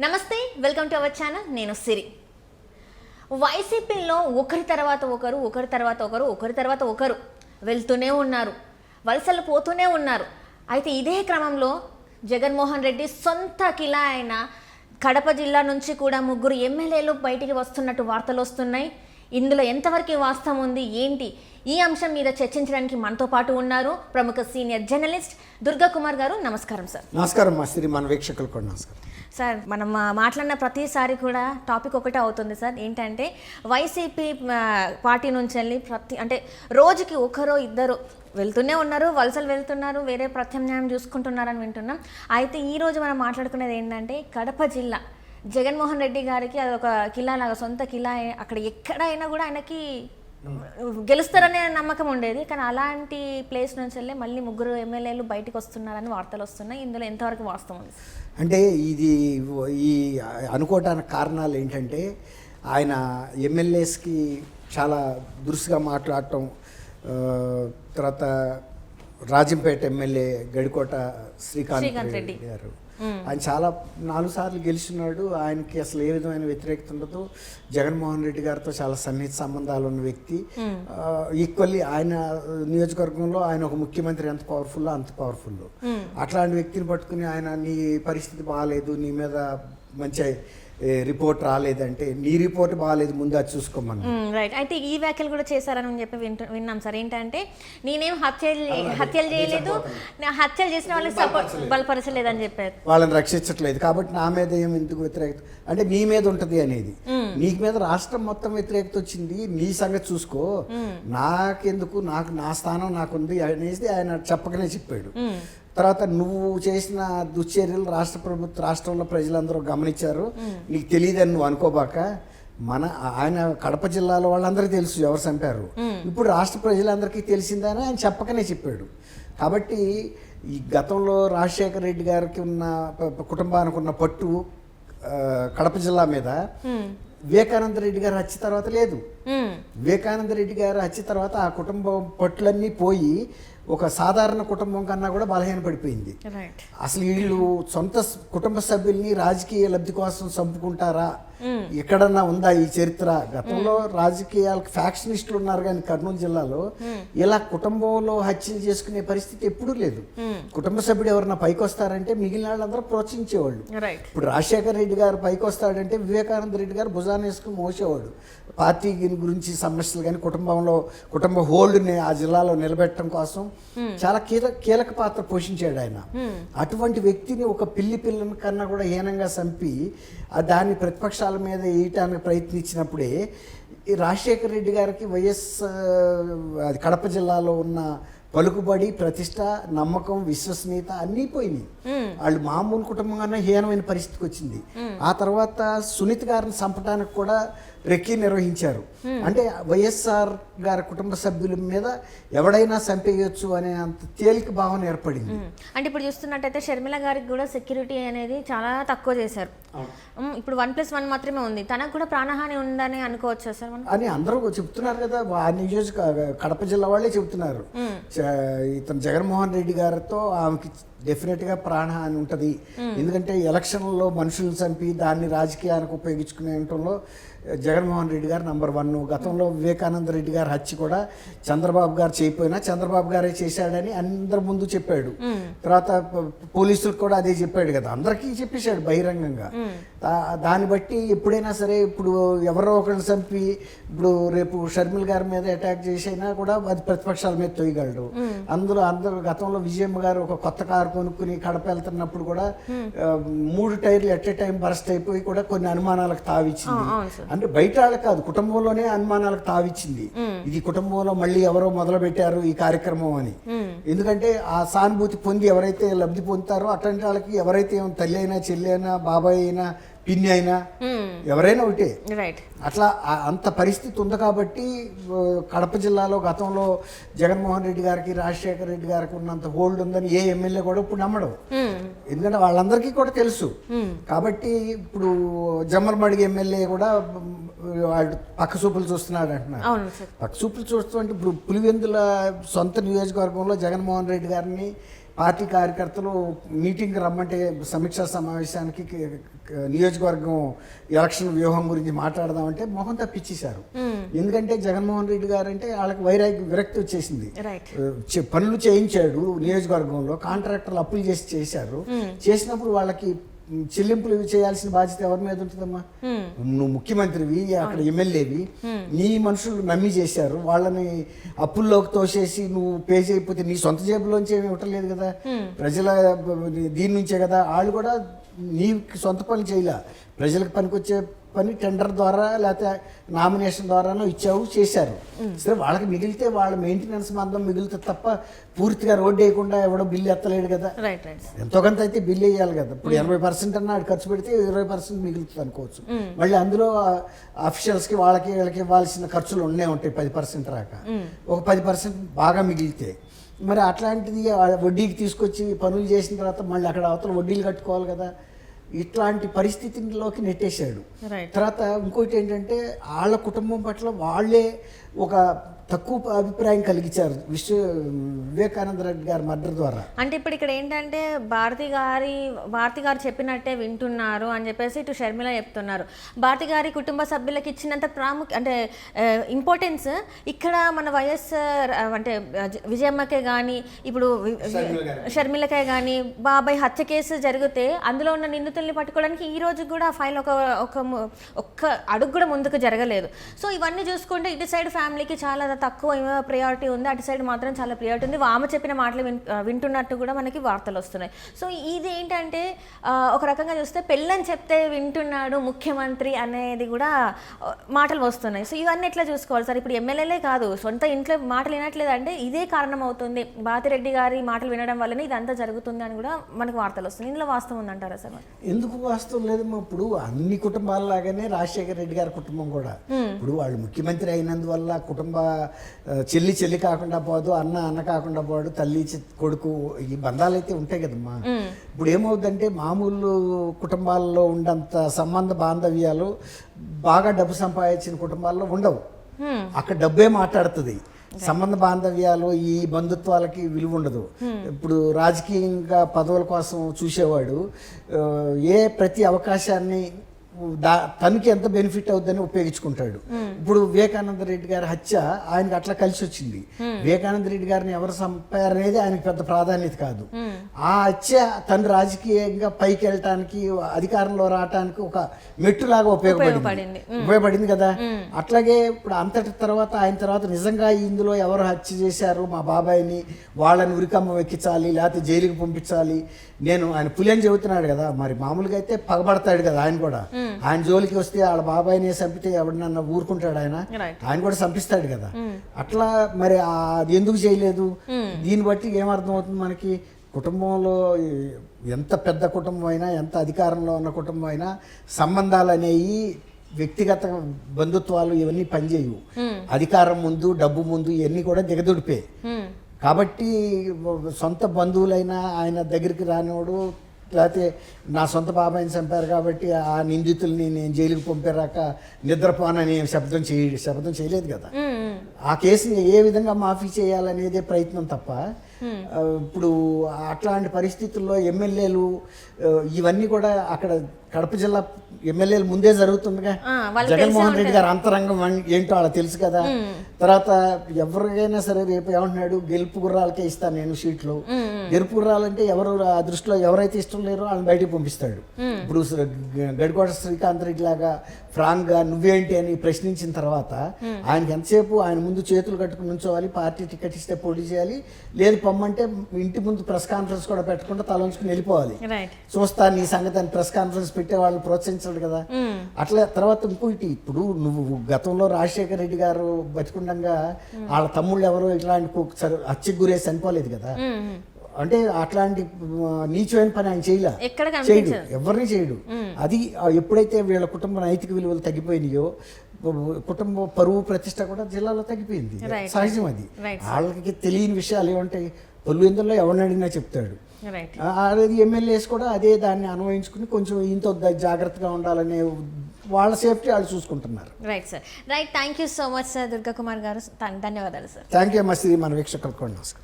నమస్తే, welcome to our channel. నేను సిరి. వైసీపీలో ఒకరి తర్వాత ఒకరు వెళ్తూనే ఉన్నారు, వలసలు పోతూనే ఉన్నారు. అయితే ఇదే క్రమంలో జగన్మోహన్ రెడ్డి సొంత కిలా అయిన కడప జిల్లా నుంచి కూడా 3 ఎమ్మెల్యేలు బయటికి వస్తున్నట్టు వార్తలు వస్తున్నాయి. ఇందులో ఎంతవరకు వాస్తవం ఉంది, ఏంటి, ఈ అంశం మీద చర్చించడానికి మనతో పాటు ఉన్నారు ప్రముఖ సీనియర్ జర్నలిస్ట్ దుర్గా కుమార్ గారు. నమస్కారం సార్. నమస్కారం మా సిరి, మన వీక్షకులకు కూడా నమస్కారం సార్. మనం మాట్లాడిన ప్రతిసారి కూడా టాపిక్ ఒకటే అవుతుంది సార్. ఏంటంటే వైసీపీ పార్టీ నుంచి వెళ్ళి అంటే రోజుకి ఒకరో ఇద్దరు వెళ్తూనే ఉన్నారు, వలసలు వెళ్తున్నారు, వేరే ప్రత్యామ్నాయం చూసుకుంటున్నారని వింటున్నాం. అయితే ఈరోజు మనం మాట్లాడుకునేది ఏంటంటే కడప జిల్లా జగన్మోహన్ రెడ్డి గారికి అది ఒక కిలా లాగా, సొంత కిలా. అక్కడ ఎక్కడైనా కూడా ఆయనకి గెలుస్తారనే నమ్మకం ఉండేది. కానీ అలాంటి ప్లేస్ నుంచి వెళ్ళి మళ్ళీ 3 ఎమ్మెల్యేలు బయటకు వస్తున్నారని వార్తలు వస్తున్నాయి. ఇందులో ఎంతవరకు వాస్తవం ఉంది? అంటే ఈ అనుకోవటానికి కారణాలు ఏంటంటే ఆయన ఎమ్మెల్యేస్కి చాలా దురుసుగా మాట్లాడటం, తర్వాత రాజంపేట ఎమ్మెల్యే గడికోట శ్రీకాంత్ రెడ్డి గారు, ఆయన చాలా 4 సార్లు గెలిచినాడు. ఆయనకి అసలు ఏ విధమైన వ్యతిరేకత ఉండదు. జగన్మోహన్ రెడ్డి గారితో చాలా సన్నిహిత సంబంధాలు ఉన్న వ్యక్తి. ఈక్వల్లీ ఆయన నియోజకవర్గంలో ఆయన ఒక ముఖ్యమంత్రి ఎంత పవర్ఫుల్ అంత పవర్ఫుల్. అట్లాంటి వ్యక్తిని పట్టుకుని ఆయన నీ పరిస్థితి బాగాలేదు, నీ మీద మంచి రిపోర్ట్ రాలేదంటే నీ రిపోర్ట్ బాగాలేదు, ముందు అది చూసుకోమని. రైట్. అయితే ఈ వ్యాఖ్యలు కూడా చేశారని చెప్పి విన్నాం సార్. ఏంటంటే నేనేం హత్యలు చేయలేదు, హత్యలు చేసిన వాళ్ళకి సపోర్ట్ బలపరచలేదని చెప్పారు. వాళ్ళని రక్షించట్లేదు కాబట్టి నా మీద ఏం ఎందుకు వ్యతిరేకత అంటే నీ మీద ఉంటది అనేది. నీకు మీద రాష్ట్రం మొత్తం వ్యతిరేకత వచ్చింది, నీ సంగతి చూసుకో, నాకెందుకు, నా స్థానం నాకుంది అనేసి ఆయన చెప్పకనే చెప్పాడు. తర్వాత నువ్వు చేసిన దుశ్చర్యలు రాష్ట్రంలో ప్రజలందరూ గమనించారు, నీకు తెలియదని నువ్వు అనుకోబాక. ఆయన కడప జిల్లాలో వాళ్ళందరికీ తెలుసు ఎవరు చంపారు, ఇప్పుడు రాష్ట్ర ప్రజలందరికీ తెలిసిందని ఆయన చెప్పకనే చెప్పాడు. కాబట్టి ఈ గతంలో రాజశేఖర రెడ్డి గారికి ఉన్న కుటుంబానికి ఉన్న పట్టు కడప జిల్లా మీద వివేకానంద రెడ్డి గారు హత్య తర్వాత లేదు. వివేకానంద రెడ్డి గారు హత్య తర్వాత ఆ కుటుంబం పట్టులన్నీ పోయి ఒక సాధారణ కుటుంబం కన్నా కూడా బలహీన పడిపోయింది. అసలు వీళ్ళు సొంత కుటుంబ సభ్యుల్ని రాజకీయ లబ్ధి కోసం చంపుకుంటారా, ఎక్కడన్నా ఉందా ఈ చరిత్ర? గతంలో రాజకీయాలకు ఫ్యాక్షనిస్టులు ఉన్నారు కానీ కర్నూలు జిల్లాలో ఇలా కుటుంబంలో హత్యలు చేసుకునే పరిస్థితి ఎప్పుడూ లేదు. కుటుంబ సభ్యుడు ఎవరన్నా పైకి వస్తారంటే మిగిలిన వాళ్ళందరూ ప్రోత్సహించేవాళ్ళు. ఇప్పుడు రాజశేఖర రెడ్డి గారు పైకి వస్తాడంటే వివేకానంద రెడ్డి గారు భుజాన్ని వేసుకుని మోసేవాడు. పార్టీ గురించి సమస్యలు కానీ కుటుంబ హోల్డ్ని ఆ జిల్లాలో నిలబెట్టడం కోసం చాలా కీలక పాత్ర పోషించాడు ఆయన. అటువంటి వ్యక్తిని ఒక పిల్లని కన్నా కూడా హీనంగా చంపి దాన్ని ప్రతిపక్షాల మీద వేయటానికి ప్రయత్నించినప్పుడే ఈ రాజశేఖర రెడ్డి గారికి కడప జిల్లాలో ఉన్న పలుకుబడి, ప్రతిష్ట, నమ్మకం, విశ్వసనీయత అన్నీ పోయినాయి. వాళ్ళు మామూలు కుటుంబంగానే హీనమైన పరిస్థితికి వచ్చింది. ఆ తర్వాత సునీత గారిని చంపడానికి కూడా రెక్కీ నిర్వహించారు. అంటే వైఎస్ఆర్ గారి కుటుంబ సభ్యుల మీద ఎవడైనా చంపేయచ్చు అనే అంత తేలిక భావన ఏర్పడింది. అంటే ఇప్పుడు చూస్తున్నట్టయితే షర్మిల గారికి కూడా సెక్యూరిటీ అనేది చాలా తక్కువ చేశారు. ఇప్పుడు 1+1 మాత్రమే ఉంది, తనకు కూడా ప్రాణహాని ఉందని అనుకోవచ్చు సార్ అని అందరూ చెప్తున్నారు కదా. కడప జిల్లా వాళ్ళే చెబుతున్నారు. ఇతను జగన్మోహన్ రెడ్డి గారితో ఆమెకి డెఫినెట్గా ప్రాణహాని ఉంటుంది. ఎందుకంటే ఎలక్షన్లో మనుషులను చంపి దాన్ని రాజకీయానికి ఉపయోగించుకునేటంలో జగన్మోహన్ రెడ్డి గారు నంబర్ 1. గతంలో వివేకానంద రెడ్డి గారి హత్య కూడా చంద్రబాబు గారు చేయకపోయినా చంద్రబాబు గారే చేశాడని అందరి ముందు చెప్పాడు. తర్వాత పోలీసులకు కూడా అదే చెప్పాడు కదా, అందరికీ చెప్పేశాడు బహిరంగంగా. దాన్ని బట్టి ఎప్పుడైనా సరే ఇప్పుడు ఎవరో ఒకరిని చంపి ఇప్పుడు రేపు షర్మిల గారి మీద అటాక్ చేసైనా కూడా అది ప్రతిపక్షాల మీద తొయ్యగలడు. అందరూ గతంలో విజయమ్మ గారు ఒక కొత్త కారు కొనుక్కుని కడప వెళ్తున్నప్పుడు కూడా 3 టైర్లు ఎట్ ఏ టైం బరస్ట్ అయిపోయి కూడా కొన్ని అనుమానాలకు తావిచ్చింది. అంటే బయట వాళ్ళకి కాదు, కుటుంబంలోనే అనుమానాలకు తావిచ్చింది. ఇది కుటుంబంలో మళ్ళీ ఎవరో మొదలు పెట్టారు ఈ కార్యక్రమం అని. ఎందుకంటే ఆ సానుభూతి పొంది ఎవరైతే లబ్ధి పొందుతారో అట్లాంటి వాళ్ళకి ఎవరైతే తల్లి అయినా, చెల్లి అయినా, బాబాయ్ అయినా, పిన్ని అయినా, ఎవరైనా ఒకటే. అట్లా అంత పరిస్థితి ఉంది. కాబట్టి కడప జిల్లాలో గతంలో జగన్మోహన్ రెడ్డి గారికి, రాజశేఖర రెడ్డి గారికి ఉన్నంత హోల్డ్ ఉందని ఏ ఎమ్మెల్యే కూడా ఇప్పుడు నమ్మడం. ఎందుకంటే వాళ్ళందరికీ కూడా తెలుసు. కాబట్టి ఇప్పుడు జమ్మలమడుగు ఎమ్మెల్యే కూడా వాడు పక్క చూపులు చూస్తున్నాడు అంటున్నారు. పక్క చూపులు చూస్తూ అంటే ఇప్పుడు పులివెందుల సొంత నియోజకవర్గంలో జగన్మోహన్ రెడ్డి గారిని పార్టీ కార్యకర్తలు మీటింగ్ రమ్మంటే సమీక్షా సమావేశానికి నియోజకవర్గం ఎలక్షన్ వ్యూహం గురించి మాట్లాడదామంటే మొహం తప్పించేశారు. ఎందుకంటే జగన్మోహన్ రెడ్డి గారు అంటే వాళ్ళకి విరక్తి వచ్చేసింది. పనులు చేయించాడు నియోజకవర్గంలో, కాంట్రాక్టర్లు అప్పులు చేశారు. చేసినప్పుడు వాళ్ళకి చెల్లింపులు చేయాల్సిన బాధ్యత ఎవరి మీద ఉంటుందమ్మా? నువ్వు ముఖ్యమంత్రివి, అక్కడ ఎమ్మెల్యేవి, నీ మనుషులు నమ్మి చేశారు, వాళ్ళని అప్పుల్లోకి తోసేసి నువ్వు పే చేయకపోతే నీ సొంత జేబులోంచి ఏమి ఇవ్వట్లేదు కదా, ప్రజల దీని నుంచే కదా. వాళ్ళు కూడా నీ సొంత పని చేయలే, ప్రజలకు పనికొచ్చే పని టెండర్ ద్వారా లేకపోతే నామినేషన్ ద్వారానో చేశారు. సరే, వాళ్ళకి మిగిలితే వాళ్ళ మెయింటెనెన్స్ మందం మిగిలితే తప్ప పూర్తిగా రోడ్డు వేయకుండా ఎవడో బిల్లు ఎత్తలేడు కదా. ఎంతో కొంత అయితే బిల్లు వేయాలి కదా. ఇప్పుడు 80% అన్నా ఖర్చు పెడితే 20% మిగులుతుంది అనుకోవచ్చు. మళ్ళీ అందులో అఫీషియల్స్కి వాళ్ళకి ఇవ్వాల్సిన ఖర్చులు ఉంటాయి 10% రాక, ఒక 10% బాగా మిగిలితే మరి అట్లాంటిది వడ్డీకి తీసుకొచ్చి పనులు చేసిన తర్వాత మళ్ళీ అక్కడ అవతల వడ్డీలు కట్టుకోవాలి కదా. ఇట్లాంటి పరిస్థితిలోకి నెట్టేశాడు. తర్వాత ఇంకోటి ఏంటంటే వాళ్ళ కుటుంబం పట్ల వాళ్ళే ఒక తక్కువ అభిప్రాయం కలిగించారు వివేకానంద రెడ్డి గారి మర్డర్ ద్వారా. అంటే ఇప్పుడు ఇక్కడ ఏంటంటే భారతి గారు చెప్పినట్టే వింటున్నారు అని చెప్పేసి ఇటు షర్మిల చెప్తున్నారు. భారతి గారి కుటుంబ సభ్యులకు ఇచ్చినంత అంటే ఇంపార్టెన్స్ ఇక్కడ మన వైఎస్ఆర్ అంటే విజయమ్మకే కానీ ఇప్పుడు షర్మిలకే కానీ బాబాయ్ హత్య కేసు జరిగితే అందులో ఉన్న నిందితుల్ని పట్టుకోవడానికి ఈ రోజు కూడా ఆ ఫైల్ ఒక్క అడుగు కూడా ముందుకు జరగలేదు. సో ఇవన్నీ చూసుకుంటే ఇటు సైడ్ ఫ్యామిలీకి చాలా తక్కువ ప్రయారిటీ ఉంది, అటు సైడ్ మాత్రం చాలా ప్రయారిటీ ఉంది. ఆమె చెప్పిన మాటలు వింటున్నట్టు కూడా మనకి వార్తలు వస్తున్నాయి. సో ఇది ఏంటంటే ఒక రకంగా చూస్తే పెళ్ళని చెప్తే వింటున్నాడు ముఖ్యమంత్రి అనేది కూడా మాటలు వస్తున్నాయి. సో ఇవన్నీ ఎట్లా చూసుకోవాలి సార్? ఇప్పుడు ఎమ్మెల్యేలే కాదు, సొంత ఇంట్లో మాటలు వినట్లేదు అంటే ఇదే కారణం అవుతుంది, భారతిరెడ్డి గారి మాటలు వినడం వల్లనే ఇదంతా జరుగుతుంది అని కూడా మనకు వార్తలు వస్తున్నాయి. ఇందులో వాస్తవం ఉందంటారా సార్? ఎందుకు వాస్తవం లేదమ్మా. ఇప్పుడు అన్ని కుటుంబాలలాగానే రాజశేఖర రెడ్డి గారి కుటుంబం కూడా ఇప్పుడు వాళ్ళు ముఖ్యమంత్రి అయినందువల్ల కుటుంబ చెల్లి కాకుండా పోదు, అన్న కాకుండా పోడు, తల్లి కొడుకు ఈ బంధాలు అయితే ఉంటాయి కదమ్మా. ఇప్పుడు ఏమవుతుందంటే మామూలు కుటుంబాల్లో ఉండంత సంబంధ బాంధవ్యాలు బాగా డబ్బు సంపాదించిన కుటుంబాల్లో ఉండవు. అక్కడ డబ్బే మాట్లాడుతుంది. సంబంధ బాంధవ్యాలు ఈ బంధుత్వాలకి విలువ ఉండదు. ఇప్పుడు రాజకీయంగా పదవుల కోసం చూసేవాడు ప్రతి అవకాశాన్ని తనకి ఎంత బెనిఫిట్ అవుతుందని ఉపయోగించుకుంటాడు. ఇప్పుడు వివేకానంద రెడ్డి గారి హత్య ఆయనకి అట్లా కలిసి వచ్చింది. వివేకానంద రెడ్డి గారిని ఎవరు చంపారనేది ఆయనకి పెద్ద ప్రాధాన్యత కాదు. ఆ హత్య తను రాజకీయంగా పైకి వెళ్ళటానికి, అధికారంలో రావటానికి ఒక మెట్టులాగా ఉపయోగపడింది కదా. అట్లాగే ఇప్పుడు అంతటి తర్వాత ఆయన తర్వాత నిజంగా ఇందులో ఎవరు హత్య చేశారు మా బాబాయిని, వాళ్ళని ఉరికమ్మ ఎక్కించాలి లేకపోతే జైలుకి పంపించాలి, ఆయన పులిని చెబుతున్నాడు కదా. మరి మామూలుగా అయితే పగబడతాడు కదా ఆయన కూడా. ఆయన జోలికి వస్తే వాళ్ళ బాబాయిని చంపితే ఎవడన్నా ఊరుకుంటాడు? ఆయన కూడా చంపిస్తాడు కదా. అట్లా మరి అది ఎందుకు చేయలేదు? దీన్ని బట్టి ఏమర్థం అవుతుంది మనకి? కుటుంబంలో ఎంత పెద్ద కుటుంబం అయినా, ఎంత అధికారంలో ఉన్న కుటుంబం అయినా సంబంధాలు అనేవి వ్యక్తిగత బంధుత్వాలు ఇవన్నీ పనిచేయవు. అధికారం ముందు, డబ్బు ముందు ఇవన్నీ కూడా దిగదుడిపే. కాబట్టి సొంత బంధువులైనా ఆయన దగ్గరికి రానివాడు, లేకపోతే నా సొంత బాబాయిని చంపారు కాబట్టి ఆ నిందితుల్ని నేను జైలుకి పంపారాక నిద్రపోనని శబ్దం చేయలేదు కదా. ఆ కేసుని ఏ విధంగా మాఫీ చేయాలనేదే ప్రయత్నం తప్ప ఇప్పుడు అట్లాంటి పరిస్థితుల్లో ఎమ్మెల్యేలు ఇవన్నీ కూడా అక్కడ కడప జిల్లా ఎమ్మెల్యేలు ముందే జరుగుతుందిగా. జగన్మోహన్ రెడ్డి గారు అంతరంగం ఏంటో వాళ్ళకి తెలుసు కదా. తర్వాత ఎవరికైనా సరే రేపు ఏమంటున్నాడు, గెలుపు గుర్రాలకే ఇస్తాను నేను సీట్లు. గెలుపు గుర్రాలంటే ఎవరు ఆ దృష్టిలో ఎవరైతే ఇష్టం లేరో వాళ్ళని బయటకు పంపిస్తాడు. ఇప్పుడు గడికోట శ్రీకాంత్ రెడ్డి లాగా ఫ్రాంక్ గా నువ్వేంటి అని ప్రశ్నించిన తర్వాత ఆయనకి ఎంతసేపు ఆయన ముందు చేతులు కట్టుకుని నుంచోవాలి, పార్టీ టికెట్ ఇస్తే పోటీ చేయాలి, లేదు పొమ్మంటే ఇంటి ముందు ప్రెస్ కాన్ఫరెన్స్ కూడా పెట్టకుండా తలంచుకుని వెళ్ళిపోవాలి. చూస్తా నీ సంగతి అని ప్రెస్ కాన్ఫరెన్స్ పెట్టే వాళ్ళని ప్రోత్సహించాడు కదా. అట్లా తర్వాత ఇంకోటి, ఇప్పుడు నువ్వు గతంలో రాజశేఖర రెడ్డి గారు బతికుండగా వాళ్ళ తమ్ముళ్ళు ఎవరో ఇట్లాంటి హత్యకు గురేసి చనిపోలేదు కదా. అంటే అట్లాంటి నీచమైన పని ఆయన చేయడు, ఎవరిని చేయడు. అది ఎప్పుడైతే వీళ్ళ కుటుంబ నైతిక విలువలు తగ్గిపోయినాయో, కుటుంబ పరువు ప్రతిష్ట కూడా జిల్లాలో తగ్గిపోయింది. సహజం అది. వాళ్ళకి తెలియని విషయాలు ఏమంటాయి? పొల్లు ఇందులో ఎవరిని అడిగినా చెప్తాడు. అది ఎమ్మెల్యేస్ కూడా అదే దాన్ని అన్వయించుకుని కొంచెం ఇంత జాగ్రత్తగా ఉండాలనే వాళ్ళ సేఫ్టీ వాళ్ళు చూసుకుంటున్నారు. Right sir, right. Thank you so much sir Durga Kumar గారు. ధన్యవాదాలు సార్. థ్యాంక్ యూ అమ్మా. మన వీక్షకులకు నమస్కారం.